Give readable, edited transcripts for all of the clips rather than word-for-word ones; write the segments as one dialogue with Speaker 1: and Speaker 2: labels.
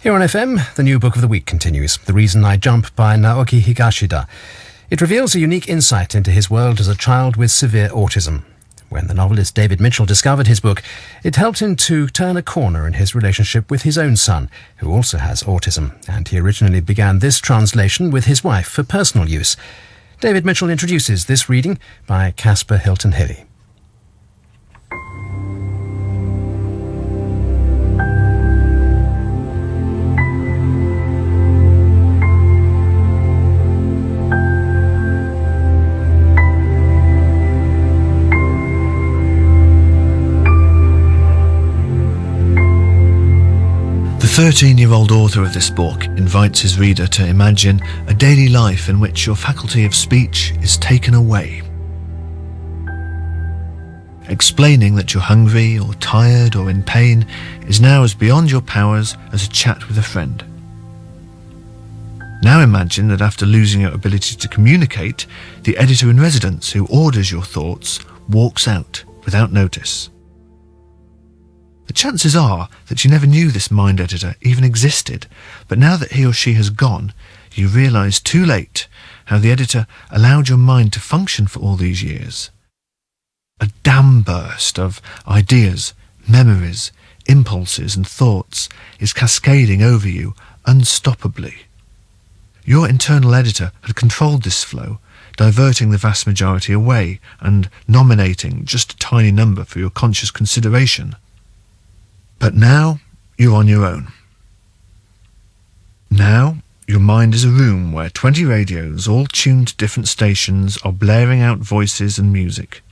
Speaker 1: Here on FM, the new book of the week continues, The Reason I Jump by Naoki Higashida. It reveals a unique insight into his world as a child with severe autism. When the novelist David Mitchell discovered his book, it helped him to turn a corner in his relationship with his own son, who also has autism, and he originally began this translation with his wife for personal use. David Mitchell introduces this reading by Caspar Hilton Hilly.
Speaker 2: The 13-year-old author of this book invites his reader to imagine a daily life in which your faculty of speech is taken away. Explaining that you're hungry or tired or in pain is now as beyond your powers as a chat with a friend. Now imagine that after losing your ability to communicate, the editor-in-residence who orders your thoughts walks out without notice. The chances are that you never knew this mind editor even existed, but now that he or she has gone, you realise too late how the editor allowed your mind to function for all these years. A dam burst of ideas, memories, impulses and thoughts is cascading over you unstoppably. Your internal editor had controlled this flow, diverting the vast majority away and nominating just a tiny number for your conscious consideration. But now you're on your own. Now your mind is a room where 20 radios, all tuned to different stations, are blaring out voices and music.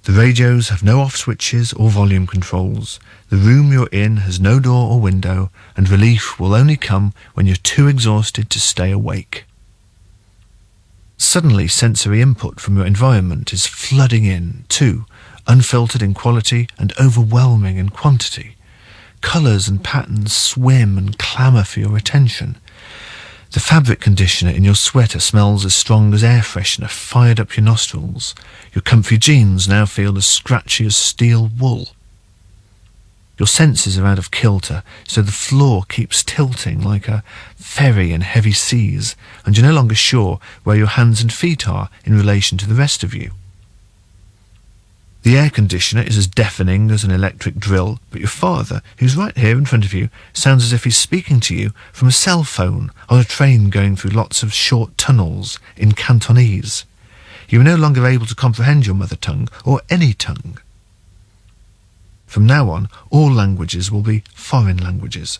Speaker 2: The radios have no off switches or volume controls. The room you're in has no door or window, and relief will only come when you're too exhausted to stay awake. Suddenly sensory input from your environment is flooding in too, unfiltered in quality and overwhelming in quantity. Colours and patterns swim and clamour for your attention. The fabric conditioner in your sweater smells as strong as air freshener fired up your nostrils. Your comfy jeans now feel as scratchy as steel wool. Your senses are out of kilter, so the floor keeps tilting like a ferry in heavy seas, and you're no longer sure where your hands and feet are in relation to the rest of you. The air conditioner is as deafening as an electric drill, but your father, who's right here in front of you, sounds as if he's speaking to you from a cell phone on a train going through lots of short tunnels in Cantonese. You are no longer able to comprehend your mother tongue or any tongue. From now on, all languages will be foreign languages.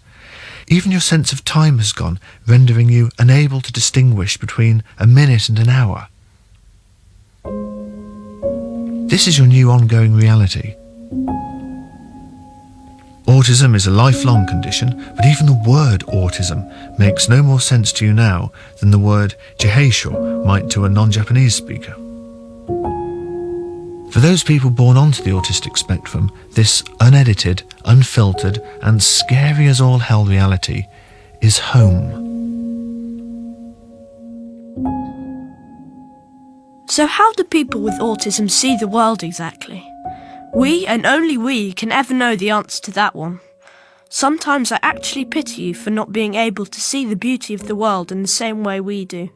Speaker 2: Even your sense of time has gone, rendering you unable to distinguish between a minute and an hour. This is your new ongoing reality. Autism is a lifelong condition, but even the word autism makes no more sense to you now than the word jiheisho might to a non-Japanese speaker. For those people born onto the autistic spectrum, this unedited, unfiltered, and scary as all hell reality is home.
Speaker 3: So how do people with autism see the world exactly? We, and only we, can ever know the answer to that one. Sometimes I actually pity you for not being able to see the beauty of the world in the same way we do.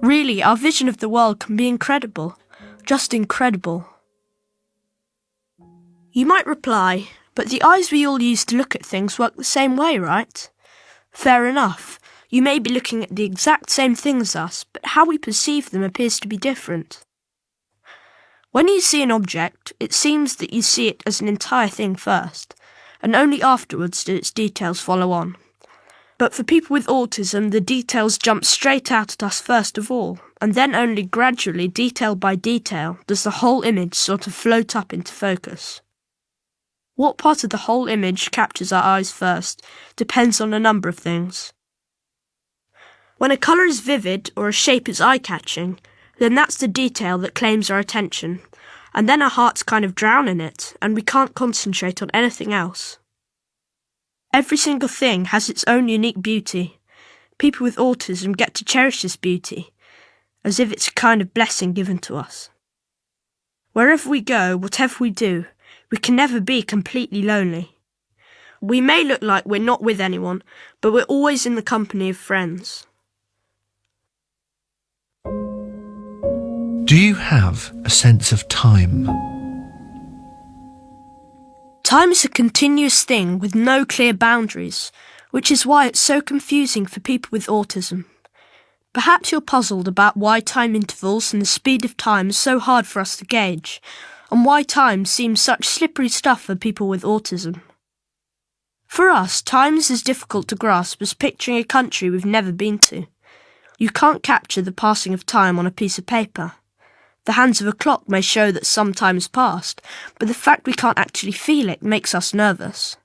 Speaker 3: Really, our vision of the world can be incredible. Just incredible. You might reply, but the eyes we all use to look at things work the same way, right? Fair enough. You may be looking at the exact same thing as us, but how we perceive them appears to be different. When you see an object, it seems that you see it as an entire thing first, and only afterwards do its details follow on. But for people with autism, the details jump straight out at us first of all, and then only gradually, detail by detail, does the whole image sort of float up into focus. What part of the whole image captures our eyes first depends on a number of things. When a colour is vivid or a shape is eye-catching, then that's the detail that claims our attention, and then our hearts kind of drown in it, and we can't concentrate on anything else. Every single thing has its own unique beauty. People with autism get to cherish this beauty, as if it's a kind of blessing given to us. Wherever we go, whatever we do, we can never be completely lonely. We may look like we're not with anyone, but we're always in the company of friends.
Speaker 2: Do you have a sense of time?
Speaker 3: Time is a continuous thing with no clear boundaries, which is why it's so confusing for people with autism. Perhaps you're puzzled about why time intervals and the speed of time is so hard for us to gauge, and why time seems such slippery stuff for people with autism. For us, time is as difficult to grasp as picturing a country we've never been to. You can't capture the passing of time on a piece of paper. The hands of a clock may show that some time has passed, but the fact we can't actually feel it makes us nervous.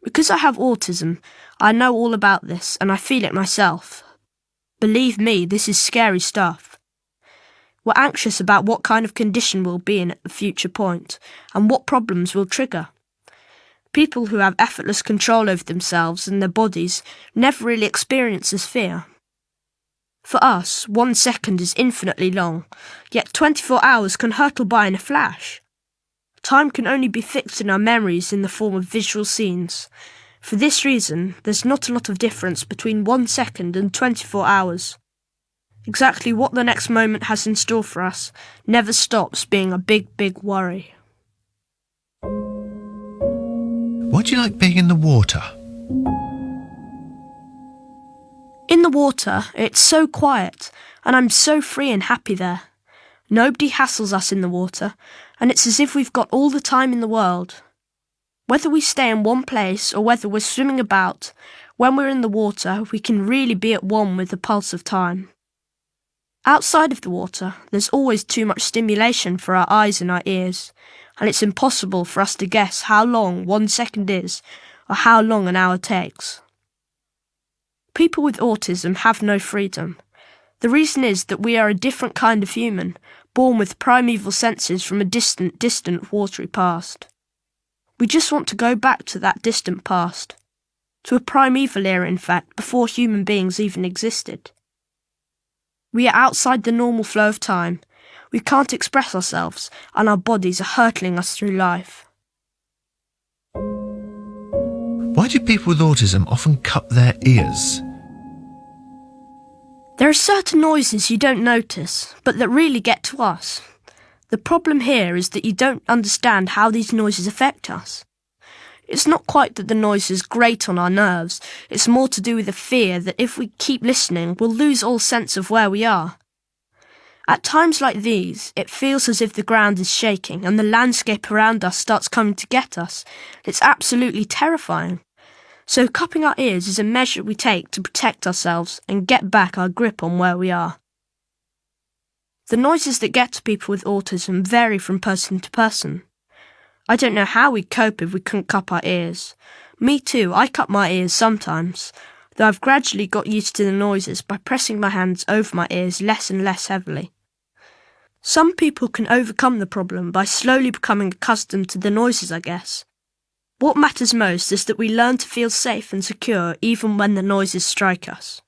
Speaker 3: Because I have autism, I know all about this and I feel it myself. Believe me, this is scary stuff. We're anxious about what kind of condition we'll be in at a future point and what problems we'll trigger. People who have effortless control over themselves and their bodies never really experience this fear. For us, 1 second is infinitely long, yet 24 hours can hurtle by in a flash. Time can only be fixed in our memories in the form of visual scenes. For this reason, there's not a lot of difference between 1 second and 24 hours. Exactly what the next moment has in store for us never stops being a big, big worry.
Speaker 2: Why do you like being in the water?
Speaker 3: In the water, it's so quiet, and I'm so free and happy there. Nobody hassles us in the water, and it's as if we've got all the time in the world. Whether we stay in one place or whether we're swimming about, when we're in the water, we can really be at one with the pulse of time. Outside of the water, there's always too much stimulation for our eyes and our ears, and it's impossible for us to guess how long 1 second is or how long an hour takes. People with autism have no freedom. The reason is that we are a different kind of human, born with primeval senses from a distant, distant watery past. We just want to go back to that distant past, to a primeval era in fact, before human beings even existed. We are outside the normal flow of time. We can't express ourselves, and our bodies are hurtling us through life.
Speaker 2: Why do people with autism often cup their ears?
Speaker 3: There are certain noises you don't notice, but that really get to us. The problem here is that you don't understand how these noises affect us. It's not quite that the noises grate on our nerves, it's more to do with the fear that if we keep listening, we'll lose all sense of where we are. At times like these, it feels as if the ground is shaking and the landscape around us starts coming to get us. It's absolutely terrifying. So cupping our ears is a measure we take to protect ourselves and get back our grip on where we are. The noises that get to people with autism vary from person to person. I don't know how we'd cope if we couldn't cup our ears. Me too, I cup my ears sometimes, though I've gradually got used to the noises by pressing my hands over my ears less and less heavily. Some people can overcome the problem by slowly becoming accustomed to the noises, I guess. What matters most is that we learn to feel safe and secure even when the noises strike us.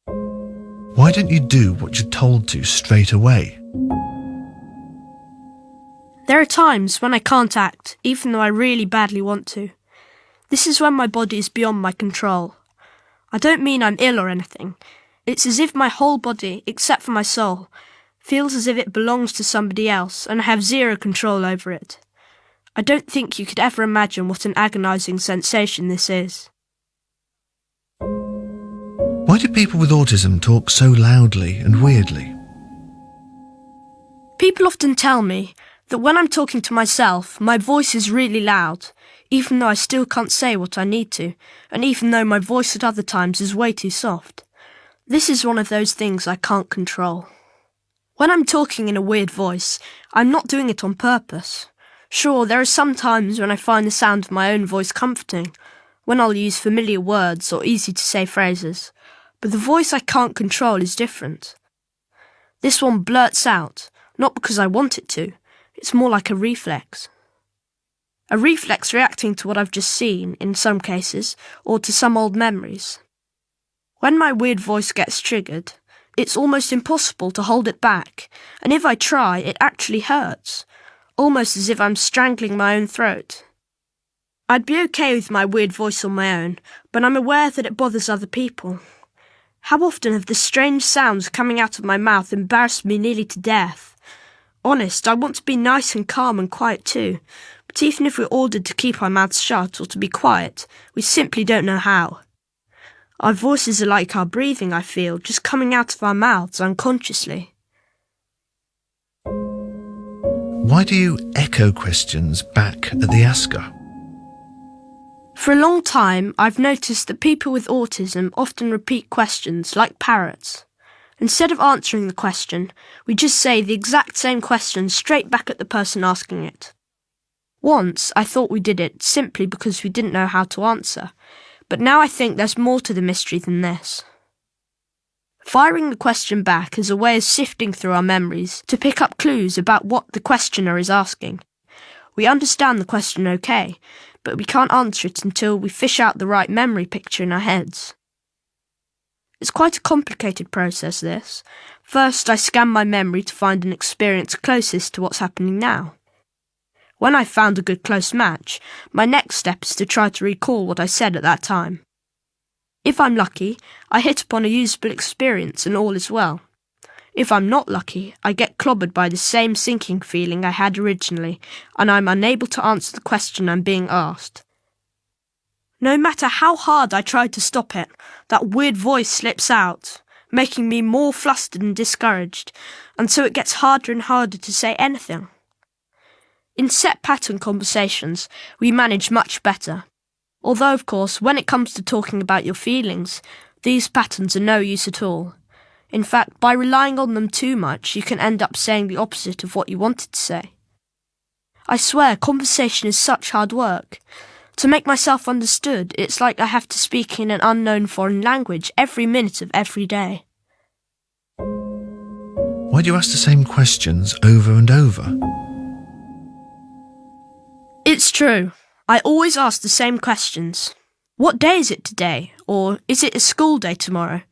Speaker 2: Why don't you do what you're told to straight away?
Speaker 3: There are times when I can't act, even though I really badly want to. This is when my body is beyond my control. I don't mean I'm ill or anything. It's as if my whole body, except for my soul, feels as if it belongs to somebody else and I have zero control over it. I don't think you could ever imagine what an agonising sensation this is.
Speaker 2: Why do people with autism talk so loudly and weirdly?
Speaker 3: People often tell me that when I'm talking to myself, my voice is really loud, even though I still can't say what I need to, and even though my voice at other times is way too soft. This is one of those things I can't control. When I'm talking in a weird voice, I'm not doing it on purpose. Sure, there are some times when I find the sound of my own voice comforting, when I'll use familiar words or easy-to-say phrases, but the voice I can't control is different. This one blurts out, not because I want it to, it's more like a reflex. A reflex reacting to what I've just seen, in some cases, or to some old memories. When my weird voice gets triggered, it's almost impossible to hold it back, and if I try, it actually hurts, almost as if I'm strangling my own throat. I'd be okay with my weird voice on my own, but I'm aware that it bothers other people. How often have the strange sounds coming out of my mouth embarrassed me nearly to death? Honest, I want to be nice and calm and quiet too, but even if we're ordered to keep our mouths shut or to be quiet, we simply don't know how. Our voices are like our breathing, I feel, just coming out of our mouths unconsciously.
Speaker 2: Why do you echo questions back at the asker?
Speaker 3: For a long time, I've noticed that people with autism often repeat questions like parrots. Instead of answering the question, we just say the exact same question straight back at the person asking it. Once, I thought we did it simply because we didn't know how to answer, but now I think there's more to the mystery than this. Firing the question back is a way of sifting through our memories to pick up clues about what the questioner is asking. We understand the question okay, but we can't answer it until we fish out the right memory picture in our heads. It's quite a complicated process, this. First, I scan my memory to find an experience closest to what's happening now. When I've found a good close match, my next step is to try to recall what I said at that time. If I'm lucky, I hit upon a usable experience and all is well. If I'm not lucky, I get clobbered by the same sinking feeling I had originally, and I'm unable to answer the question I'm being asked. No matter how hard I try to stop it, that weird voice slips out, making me more flustered and discouraged, and so it gets harder and harder to say anything. In set pattern conversations, we manage much better. Although, of course, when it comes to talking about your feelings, these patterns are no use at all. In fact, by relying on them too much, you can end up saying the opposite of what you wanted to say. I swear, conversation is such hard work. To make myself understood, it's like I have to speak in an unknown foreign language every minute of every day.
Speaker 2: Why do you ask the same questions over and over?
Speaker 3: It's true. I always ask the same questions. What day is it today? Or is it a school day tomorrow?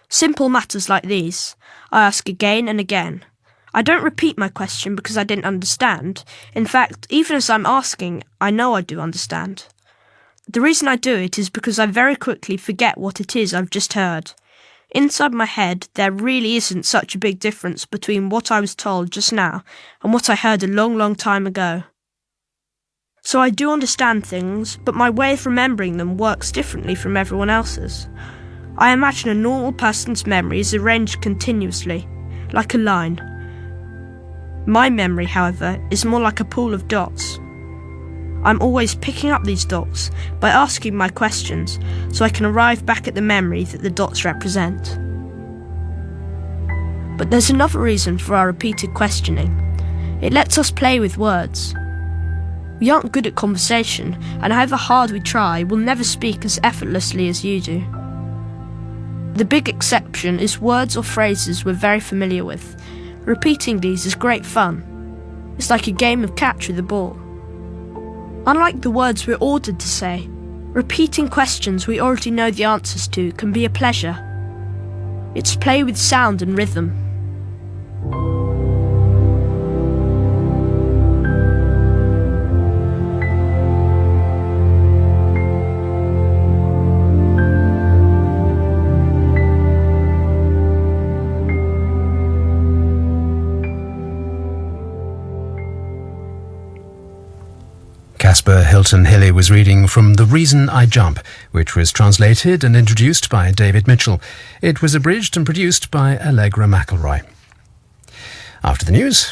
Speaker 3: Simple matters like these, I ask again and again. I don't repeat my question because I didn't understand. In fact, even as I'm asking, I know I do understand. The reason I do it is because I very quickly forget what it is I've just heard. Inside my head, there really isn't such a big difference between what I was told just now and what I heard a long, long time ago. So I do understand things, but my way of remembering them works differently from everyone else's. I imagine a normal person's memory is arranged continuously, like a line. My memory, however, is more like a pool of dots. I'm always picking up these dots by asking my questions, so I can arrive back at the memory that the dots represent. But there's another reason for our repeated questioning. It lets us play with words. We aren't good at conversation, and however hard we try, we'll never speak as effortlessly as you do. The big exception is words or phrases we're very familiar with. Repeating these is great fun. It's like a game of catch with a ball. Unlike the words we're ordered to say, repeating questions we already know the answers to can be a pleasure. It's play with sound and rhythm.
Speaker 1: Caspar Hilton Hilly was reading from The Reason I Jump, which was translated and introduced by David Mitchell. It was abridged and produced by Allegra McElroy. After the news,